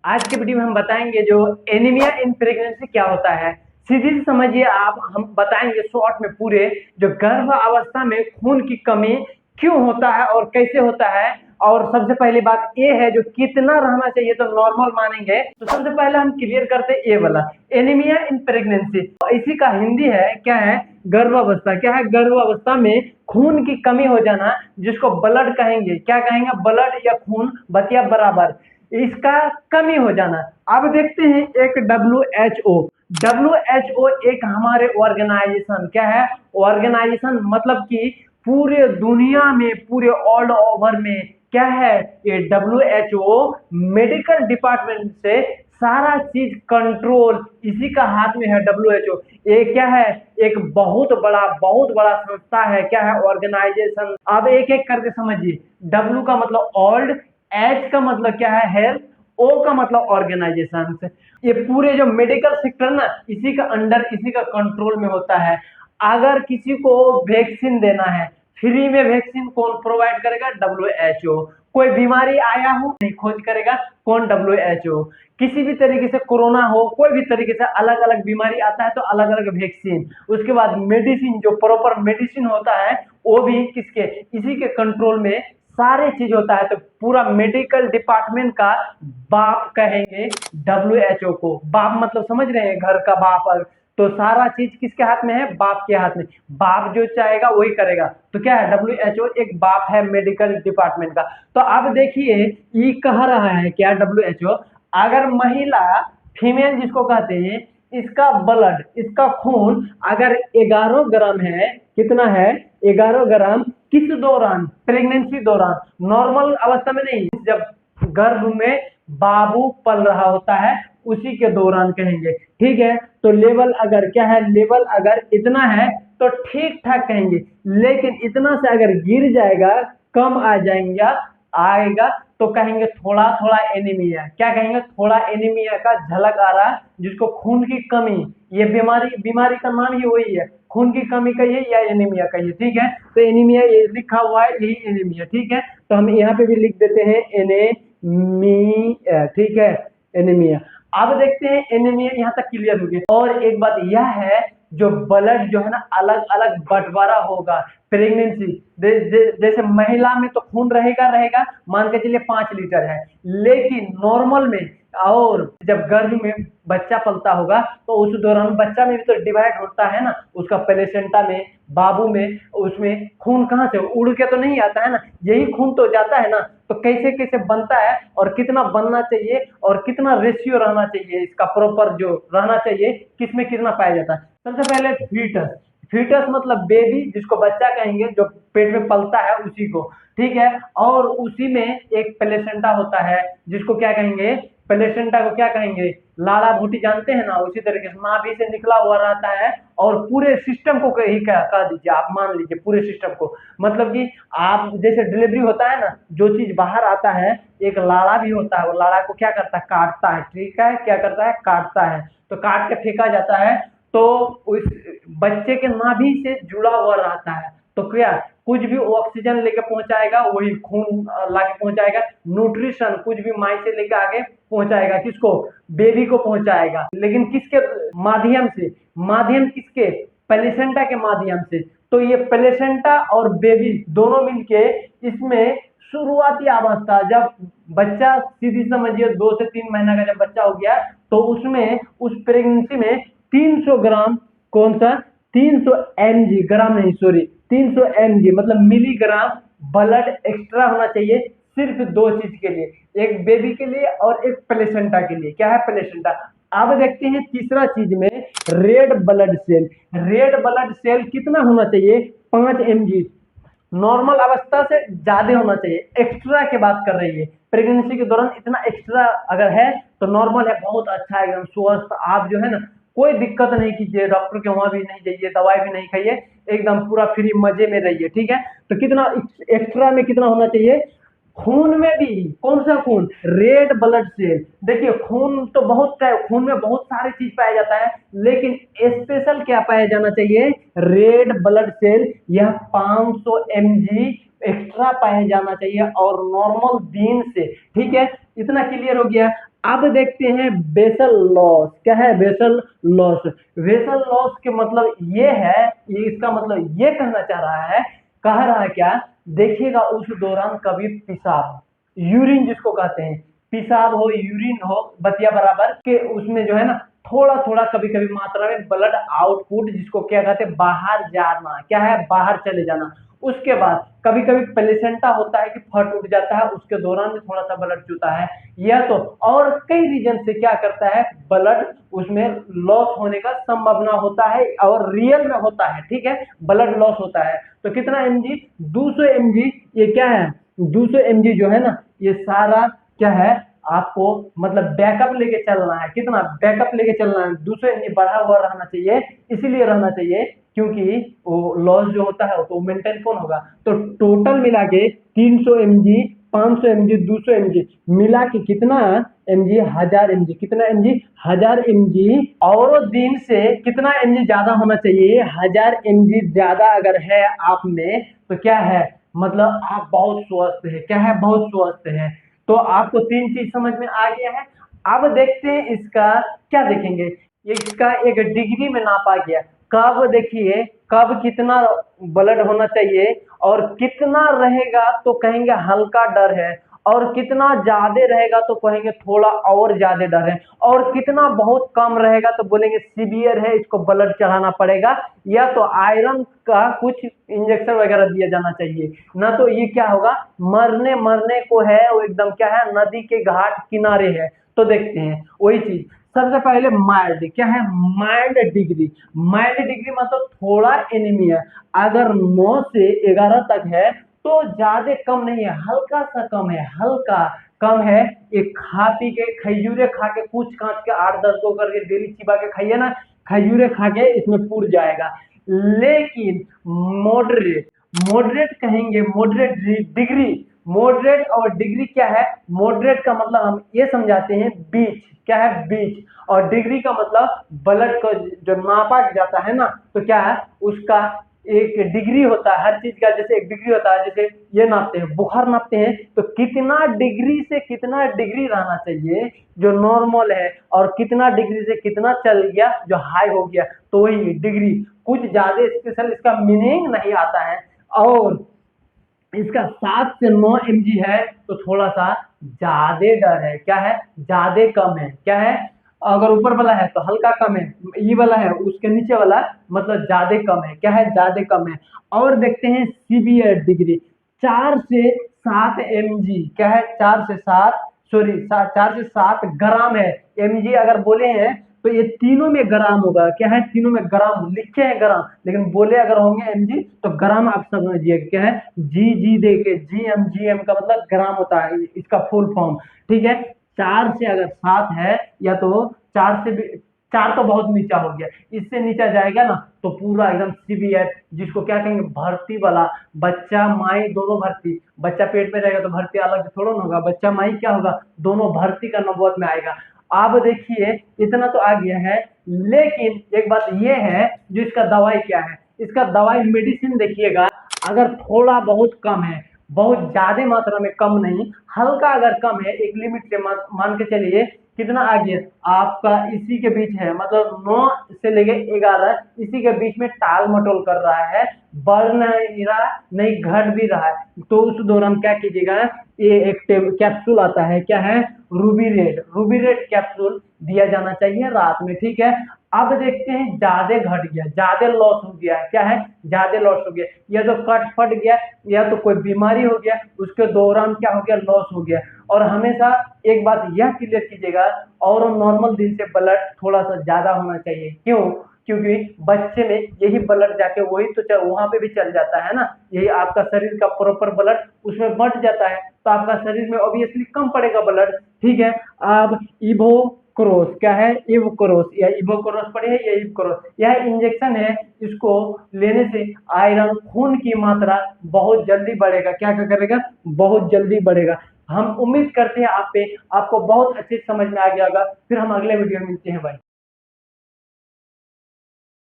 आज के वीडियो में हम बताएंगे जो एनीमिया इन प्रेगनेंसी क्या होता है। सीधी से समझिए आप, हम बताएंगे शॉर्ट में पूरे जो गर्भ अवस्था में खून की कमी क्यों होता है और कैसे होता है। और सबसे पहली बात ये है जो कितना रहना चाहिए तो नॉर्मल मानेंगे। तो सबसे पहले हम क्लियर करते हैं ये वाला एनीमिया इन प्रेगनेंसी। इसी का हिंदी है क्या है, गर्भावस्था। क्या है, गर्भावस्था में खून की कमी हो जाना, जिसको ब्लड कहेंगे। क्या कहेंगे, ब्लड या खून बतिया बराबर, इसका कमी हो जाना। अब देखते हैं एक डब्ल्यू एच ओ एक हमारे ऑर्गेनाइजेशन। क्या है, ऑर्गेनाइजेशन मतलब कि पूरे दुनिया में, पूरे ऑल ओवर में क्या है, ये डब्ल्यू मेडिकल डिपार्टमेंट से सारा चीज कंट्रोल इसी का हाथ में है। डब्ल्यू ये क्या है, एक बहुत बड़ा संस्था है। क्या है, ऑर्गेनाइजेशन। अब एक एक करके समझिए। डब्ल्यू का मतलब ओल्ड, एच का मतलब क्या है, हेल्थ, ओ का मतलब ऑर्गेनाइजेशन। ये पूरे जो मेडिकल सेक्टर ना, इसी का अंडर, इसी का कंट्रोल में होता है। अगर किसी को वैक्सीन देना है, फ्री में वैक्सीन कौन प्रोवाइड करेगा, डब्ल्यू। कोई बीमारी आया हो, नहीं खोज करेगा कौन, डब्ल्यू। किसी भी तरीके से कोरोना हो, कोई भी तरीके से अलग अलग बीमारी आता है तो अलग अलग वैक्सीन। उसके बाद मेडिसिन, जो प्रॉपर मेडिसिन होता है वो भी किसके, इसी के कंट्रोल में सारे चीज होता है। तो पूरा मेडिकल डिपार्टमेंट का बाप कहेंगे डब्ल्यू को। बाप मतलब समझ रहे हैं, घर का बाप। तो सारा चीज किसके हाथ में है, बाप के हाथ में। बाप जो चाहेगा वही करेगा। तो क्या है, डब्ल्यू एक बाप है मेडिकल डिपार्टमेंट का। तो अब देखिए ये कह रहा है क्या, डब्ल्यू अगर महिला, फीमेल जिसको कहते हैं, इसका ब्लड, इसका खून अगर 11 ग्राम है, कितना है, 11 ग्राम, किस दौरान, प्रेगनेंसी दौरान, नॉर्मल अवस्था में नहीं, जब गर्भ में बाबू पल रहा होता है उसी के दौरान कहेंगे। ठीक है, तो लेवल अगर क्या है, लेवल अगर इतना है तो ठीक ठाक कहेंगे। लेकिन इतना से अगर गिर जाएगा, कम आ जाएंगे, आएगा, तो कहेंगे थोड़ा थोड़ा एनीमिया। क्या कहेंगे, थोड़ा एनीमिया का झलक आ रहा है, जिसको खून की कमी, ये बीमारी, बीमारी का नाम ही वही है, खून की कमी कहिए या एनीमिया कहिए। ठीक है, तो एनीमिया ये लिखा हुआ है, यही एनीमिया। ठीक है, तो हम यहाँ पे भी लिख देते हैं एनीमिया। ठीक है, एनीमिया। अब देखते हैं एनीमिया, यहाँ तक क्लियर हो गया। और एक बात यह है, जो ब्लड जो है ना, अलग अलग बंटवारा होगा प्रेगनेंसी। जैसे महिला में तो खून रहेगा रहेगा, मान के चलिए 5 लीटर है, लेकिन नॉर्मल में और जब गर्भ में बच्चा पलता होगा तो उस दौरान बच्चा में भी तो डिवाइड होता है ना, उसका प्लेसेंटा में, बाबू में, उसमें खून कहाँ से उड़ के तो नहीं आता है ना, यही खून तो जाता है ना। तो कैसे कैसे बनता है और कितना बनना चाहिए और कितना रेशियो रहना चाहिए, इसका प्रॉपर जो रहना चाहिए, किसमें कितना पाया जाता है। सबसे पहले फीटस। फीटस मतलब बेबी, जिसको बच्चा कहेंगे, जो पेट में पलता है उसी को। ठीक है, और उसी में एक प्लेसेंटा होता है, जिसको क्या कहेंगे, प्लेसेंटा को क्या कहेंगे, लाड़ा भूटी, जानते हैं ना, उसी तरीके से नाभि से निकला हुआ रहता है। और पूरे सिस्टम को ही कह दीजिए, आप मान लीजिए पूरे सिस्टम को। मतलब कि आप जैसे डिलीवरी होता है ना, जो चीज बाहर आता है, एक लाड़ा भी होता है, वो लाड़ा को क्या करता है, काटता है। ठीक है, क्या करता है, काटता है। तो काट के फेंका जाता है, तो उस बच्चे के नाभि से जुड़ा हुआ रहता है। तो क्या, कुछ भी ऑक्सीजन लेके पहुंचाएगा, वही खून लाके पहुंचाएगा। न्यूट्रिशन कुछ भी माई से लेके आगे पहुंचाएगा, किसको, बेबी को पहुंचाएगा। लेकिन किसके माध्यम से, माध्यम किसके, प्लेसेंटा के माध्यम से। तो ये प्लेसेंटा और बेबी दोनों मिलके इसमें शुरुआती अवस्था, जब बच्चा, सीधी समझिए 2 से 3 महीना का जब बच्चा हो गया, तो उसमें, उस प्रेगनेंसी में 300 ग्राम, कौन सा, 300 mg, ग्राम नहीं सॉरी, 300 mg मतलब मिलीग्राम ब्लड एक्स्ट्रा होना चाहिए, सिर्फ दो चीज के लिए, एक बेबी के लिए और एक प्लेसेंटा के लिए। क्या है, प्लेसेंटा। अब देखते हैं तीसरा चीज में, red blood cell. Red blood cell कितना होना चाहिए, 5 mg, नॉर्मल अवस्था से ज्यादा होना चाहिए। एक्स्ट्रा की बात कर रही है, प्रेगनेंसी के दौरान इतना एक्स्ट्रा अगर है तो नॉर्मल है, बहुत अच्छा है, एकदम स्वस्थ। आप जो है ना, कोई दिक्कत नहीं कीजिए, डॉक्टर के वहां भी नहीं जाइए, दवाई भी नहीं खाइए, एकदम पूरा फ्री मजे में रहिए। ठीक है, तो कितना एक्स्ट्रा में कितना होना चाहिए, खून में भी, कौन सा खून, रेड ब्लड सेल। देखिए खून तो बहुत है, खून में बहुत सारी चीज पाया जाता है, लेकिन स्पेशल क्या पाया जाना चाहिए, रेड ब्लड सेल। यह 500 mg एक्स्ट्रा पाया जाना चाहिए और नॉर्मल दिन से। ठीक है, इतना क्लियर हो गया। अब देखते हैं बेसल लॉस क्या है। बेसल लॉस, बेसल लॉस के मतलब ये है, ये इसका मतलब ये कहना चाह रहा है, कह रहा है क्या, देखिएगा उस दौरान कभी पेशाब, यूरिन जिसको कहते हैं, पेशाब हो यूरिन हो बतिया बराबर के, उसमें जो है ना थोड़ा थोड़ा कभी कभी मात्रा में ब्लड आउटपुट, जिसको क्या कहते हैं बाहर जाना, क्या है बाहर चले जाना। उसके बाद कभी कभी प्लेसेंटा होता है कि फट उठ जाता है, उसके दौरान भी थोड़ा सा ब्लड चूता है, यह तो और कई रीजन से क्या करता है ब्लड उसमें लॉस होने का संभावना होता है और रियल में होता है, ठीक है ब्लड लॉस होता है। तो कितना एमजी, 200 एमजी, ये क्या है 200 एमजी जो है ना, ये सारा क्या है आपको मतलब बैकअप लेके चलना है, कितना बैकअप लेके चलना है, 200 एमजी बढ़ा हुआ रहना चाहिए, इसीलिए रहना चाहिए क्योंकि वो लॉस जो होता है तो मेंटेन कौन होगा। तो टोटल मिला के 300 एमजी, 500 एमजी, 200 एमजी मिला के कितना एमजी, 1000 एमजी, कितना एमजी 1000 एमजी। और दिन से कितना एमजी ज्यादा होना चाहिए, 1000 एमजी ज्यादा अगर है आप में तो क्या है मतलब आप बहुत स्वस्थ है, क्या है बहुत स्वस्थ है। तो आपको तीन चीज समझ में आ गया है। अब देखते हैं इसका क्या देखेंगे, इसका एक डिग्री में नापा गया, कब देखिए कब कितना ब्लड होना चाहिए, और कितना रहेगा तो कहेंगे हल्का डर है, और कितना ज्यादा रहेगा तो कहेंगे थोड़ा और ज्यादा डर है, और कितना बहुत कम रहेगा तो बोलेंगे सीवियर है, इसको ब्लड चढ़ाना पड़ेगा, या तो आयरन का कुछ इंजेक्शन वगैरह दिया जाना चाहिए, ना तो ये क्या होगा मरने मरने को है, वो एकदम क्या है नदी के घाट किनारे है। तो देखते हैं वही चीज, सबसे पहले माइल्ड क्या है, माइल्ड डिग्री, माइल्ड डिग्री मतलब थोड़ा एनीमिया, अगर 9 से 11 तक है तो ज्यादा कम नहीं है, हल्का सा कम है, हल्का कम है। एक खा पी के खजूरे खा के पूछ कांच के 8-10 गो करके डेली चिबा के खाइए ना, खजूरे खा के इसमें पूर जाएगा। लेकिन मॉडरेट, मॉडरेट कहेंगे, मॉडरेट डिग्री, मॉडरेट और डिग्री क्या है, मॉडरेट का मतलब हम ये समझाते हैं बीच, क्या है बीच, और डिग्री का मतलब ब्लड को जो नापा जाता है ना, तो क्या है उसका एक डिग्री होता है हर चीज का, जैसे एक डिग्री होता है, जैसे ये नापते हैं बुखार नापते हैं तो कितना डिग्री से कितना डिग्री रहना चाहिए जो नॉर्मल है, और कितना डिग्री से कितना चल गया जो हाई हो गया, तो वही डिग्री, कुछ ज्यादा स्पेशल इसका मीनिंग नहीं आता है। और इसका 7 से 9 एमजी है तो थोड़ा सा ज्यादा डर है, क्या है ज्यादा कम है, क्या है अगर ऊपर वाला है तो हल्का कम है, ये वाला है उसके नीचे वाला मतलब ज्यादा कम है, क्या है ज्यादा कम है। और देखते हैं सीवियर डिग्री, 4 से 7 एमजी, क्या है 4 से 7, सॉरी 4 से 7 ग्राम है, एमजी अगर बोले हैं तो ये तीनों में ग्राम होगा, क्या है तीनों में ग्राम, लिखे हैं ग्राम लेकिन बोले अगर होंगे एमजी तो ग्राम आप समझिएगा, क्या है जी जी देके जी एम का मतलब ग्राम होता है इसका फुल फॉर्म, ठीक है। 4 से अगर 7 है या तो 4 तो बहुत नीचा हो गया, इससे नीचा जाएगा ना तो पूरा एकदम सीवियर, जिसको क्या कहेंगे भर्ती वाला, बच्चा माई दोनों भर्ती, बच्चा पेट में रहेगा तो भर्ती अलग से थोड़ा ना होगा, बच्चा माई क्या होगा दोनों भर्ती का नौबत में आएगा। आप देखिए इतना तो आ गया है, लेकिन एक बात ये है जो इसका दवाई क्या है, इसका दवाई मेडिसिन देखिएगा, अगर थोड़ा बहुत कम है, बहुत ज्यादा मात्रा में कम नहीं, हल्का अगर कम है एक लिमिट से मान के चलिए कितना आ गया आपका इसी के बीच है, मतलब 9 से लेके 11 इसी के बीच में टाल मटोल कर रहा है, बढ़ नहीं रहा नहीं घट भी रहा है, तो उस दौरान क्या कीजिएगा, ये एक कैप्सूल आता है, क्या है रूबीरेट, रूबीरेट कैप्सूल दिया जाना चाहिए रात में, ठीक है। अब देखते हैं ज्यादा घट गया, ज्यादा लॉस हो गया है, क्या है ज्यादा लॉस हो गया, या तो कट फट गया या तो कोई बीमारी हो गया, उसके दौरान क्या हो गया लॉस हो गया। और हमेशा एक बात यह क्लियर कीजिएगा, और नॉर्मल दिन से ब्लड थोड़ा सा ज्यादा होना चाहिए, क्यों, क्योंकि बच्चे में यही ब्लड जाके वही तो वहां पे भी चल जाता है ना, यही आपका शरीर का प्रॉपर ब्लड उसमें बढ़ जाता है, तो आपका शरीर में ऑब्वियसली कम पड़ेगा ब्लड, ठीक है। अब इवो क्रोस, क्या है इवोक्रोस, या इवोक्रोस पढ़े है, या इवक्रोस, यह इंजेक्शन है, इसको लेने से आयरन खून की मात्रा बहुत जल्दी बढ़ेगा, क्या क्या करेगा बहुत जल्दी बढ़ेगा। हम उम्मीद करते हैं आप पे आपको बहुत अच्छे समझ में आ गया होगा, फिर हम अगले वीडियो में मिलते हैं भाई।